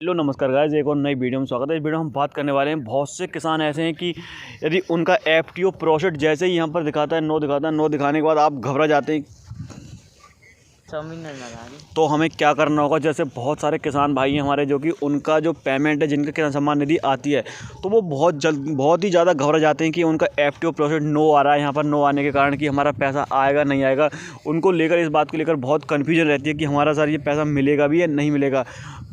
Hello नमस्कार guys, एक और नई वीडियो में स्वागत है। इस वीडियो में हम बात करने वाले हैं, बहुत से किसान ऐसे हैं कि यदि उनका एफटीओ प्रोसेस जैसे ही यहाँ पर दिखाता है, नो दिखाने के बाद आप घबरा जाते हैं तो हमें क्या करना होगा। जैसे बहुत सारे किसान भाई हैं हमारे, जो कि उनका जो पेमेंट है, जिनका किसान सम्मान निधि आती है, तो वो बहुत ही ज़्यादा घबरा जाते हैं कि उनका एफटीओ प्रोसेस नो आ रहा है। यहाँ पर नो आने के कारण कि हमारा पैसा आएगा नहीं आएगा, उनको लेकर, इस बात को लेकर बहुत कन्फ्यूजन रहती है कि हमारा सर ये पैसा मिलेगा भी या नहीं मिलेगा।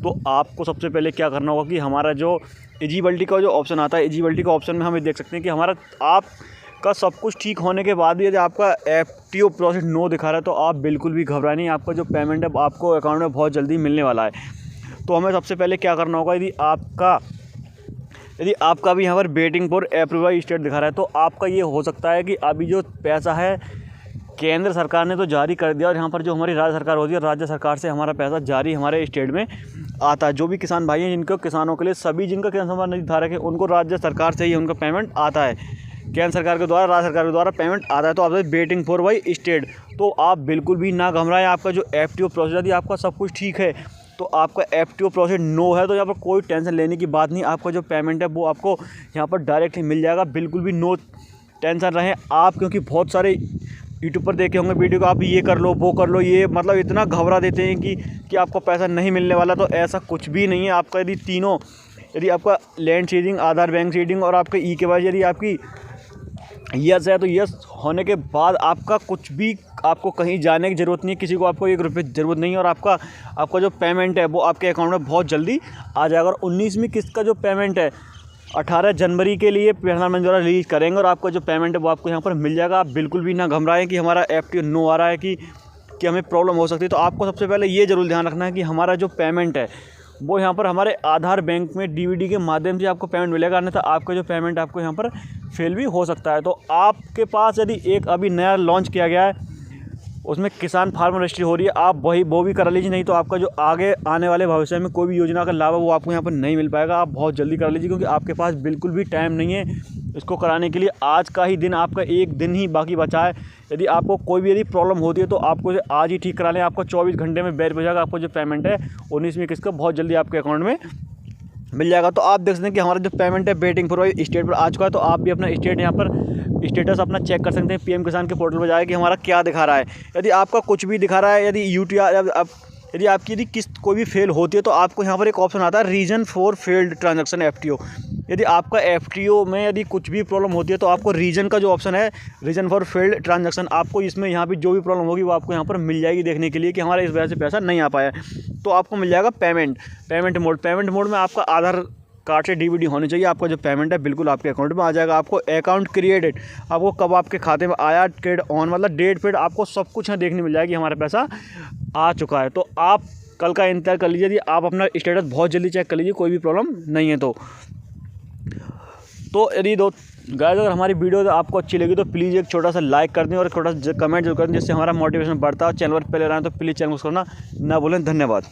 तो आपको सबसे पहले क्या करना होगा कि हमारा जो एलिजिबिलिटी का जो ऑप्शन आता है, एलिजिबिलिटी का ऑप्शन में हम देख सकते हैं कि हमारा आपका सब कुछ ठीक होने के बाद भी यदि आपका एफटीओ प्रोसेस नो दिखा रहा है तो आप बिल्कुल भी घबराए नहीं। आपका जो पेमेंट है आपको अकाउंट में बहुत जल्दी मिलने वाला है। तो हमें सबसे पहले क्या करना होगा, यदि आपका भी यहाँ पर वेटिंग फॉर अप्रूवल स्टेट दिखा रहा है तो आपका ये हो सकता है कि अभी जो पैसा है केंद्र सरकार ने तो जारी कर दिया, और यहाँ पर जो हमारी राज्य सरकार होती है, राज्य सरकार से हमारा पैसा जारी हमारे स्टेट में आता है। जो भी किसान भाई हैं, जिनको किसानों के लिए, सभी जिनका किसान सम्मान निधि धारक है, उनको राज्य सरकार से ही उनका पेमेंट आता है, केंद्र सरकार के द्वारा, राज्य सरकार के द्वारा पेमेंट आता है। तो आप वेटिंग फॉर बाई स्टेट, तो आप बिल्कुल भी ना घबराएं। आपका जो एफटीओ प्रोसेस, यदि आपका सब कुछ ठीक है तो आपका एफटीओ प्रोसेस नो है तो यहाँ पर कोई टेंशन लेने की बात नहीं। आपका जो पेमेंट है वो आपको यहाँ पर डायरेक्ट ही मिल जाएगा। बिल्कुल भी नो टेंशन रहें आप, क्योंकि बहुत सारे यूट्यूब पर देखे होंगे वीडियो को, आप ये कर लो वो कर लो, ये मतलब इतना घबरा देते हैं कि आपको पैसा नहीं मिलने वाला। तो ऐसा कुछ भी नहीं है। आपका यदि आपका लैंड सीडिंग, आधार बैंक सीडिंग और आपका ई-केवाईसी यदि आपकी यस है तो यस होने के बाद आपका कुछ भी, आपको कहीं जाने की ज़रूरत नहीं है, किसी को आपको 1 रुपये की ज़रूरत नहीं है, और आपका जो पेमेंट है वो आपके अकाउंट में बहुत जल्दी आ जाएगा। और 19वीं किस्त का जो पेमेंट है 18 जनवरी के लिए प्रधानमंत्री द्वारा रिलीज़ करेंगे, और आपका जो पेमेंट है वो आपको यहाँ पर मिल जाएगा। आप बिल्कुल भी ना घबराएं कि हमारा एफटीओ नो आ रहा है कि हमें प्रॉब्लम हो सकती है। तो आपको सबसे पहले ये ज़रूर ध्यान रखना है कि हमारा जो पेमेंट है वो यहाँ पर हमारे आधार बैंक में डीबीडी के माध्यम से आपको पेमेंट मिलेगा, अन्यथा आपका जो पेमेंट आपको यहाँ पर फेल भी हो सकता है। तो आपके पास यदि एक अभी नया लॉन्च किया गया है, उसमें किसान फार्मर रजिस्ट्री हो रही है, आप वो भी करा लीजिए। नहीं तो आपका जो आगे आने वाले भविष्य में कोई भी योजना का लाभ है वो आपको यहाँ पर नहीं मिल पाएगा। आप बहुत जल्दी करा लीजिए, क्योंकि आपके पास बिल्कुल भी टाइम नहीं है इसको कराने के लिए। आज का ही दिन, आपका एक दिन ही बाकी बचा है। यदि आपको कोई भी प्रॉब्लम होती है तो आपको आज ही ठीक करा लें। आपको 24 घंटे में बैच बजाएगा। आपको जो पेमेंट है 19वीं किस्त का बहुत जल्दी आपके अकाउंट में मिल जाएगा। तो आप देख सकते हैं कि हमारा जो पेमेंट है वेटिंग फॉर स्टेट पर आ चुका है। तो आप भी अपना स्टेट यहाँ पर स्टेटस अपना चेक कर सकते हैं पीएम किसान के पोर्टल पर जाकर कि हमारा क्या दिखा रहा है। यदि आपका कुछ भी दिखा रहा है, यदि आपकी किस्त कोई भी फेल होती है तो आपको यहाँ पर एक ऑप्शन आता है, reason for failed transaction FTO. यदि आपका एफटीओ में यदि कुछ भी प्रॉब्लम होती है तो आपको रीजन का जो ऑप्शन है, रीजन फॉर फेल्ड ट्रांजैक्शन, आपको इसमें यहाँ पे जो भी प्रॉब्लम होगी वो आपको यहाँ पर मिल जाएगी देखने के लिए कि हमारा इस वजह से पैसा नहीं आ पाया। तो आपको मिल जाएगा पेमेंट मोड में आपका आधार कार्ड से डीबीडी होनी चाहिए। आपका जो पेमेंट है बिल्कुल आपके अकाउंट में आ जाएगा। आपको अकाउंट क्रिएटेड, आपको कब आपके खाते में आया, ट्रेड ऑन, मतलब डेट पेड, आपको सब कुछ यहाँ देखने मिल जाएगी हमारा पैसा आ चुका है। तो आप कल का इंतजार कर लीजिए। यदि आप अपना स्टेटस बहुत जल्दी चेक कर लीजिए, कोई भी प्रॉब्लम नहीं है तो यदि गाइस अगर हमारी वीडियो आपको अच्छी लगी तो प्लीज़ एक छोटा सा लाइक कर दें और छोटा सा कमेंट जरूर कर दें, जिससे हमारा मोटिवेशन बढ़ता है। चैनल पर पहले रहें तो प्लीज़ चैनल को करना ना भूलें। धन्यवाद।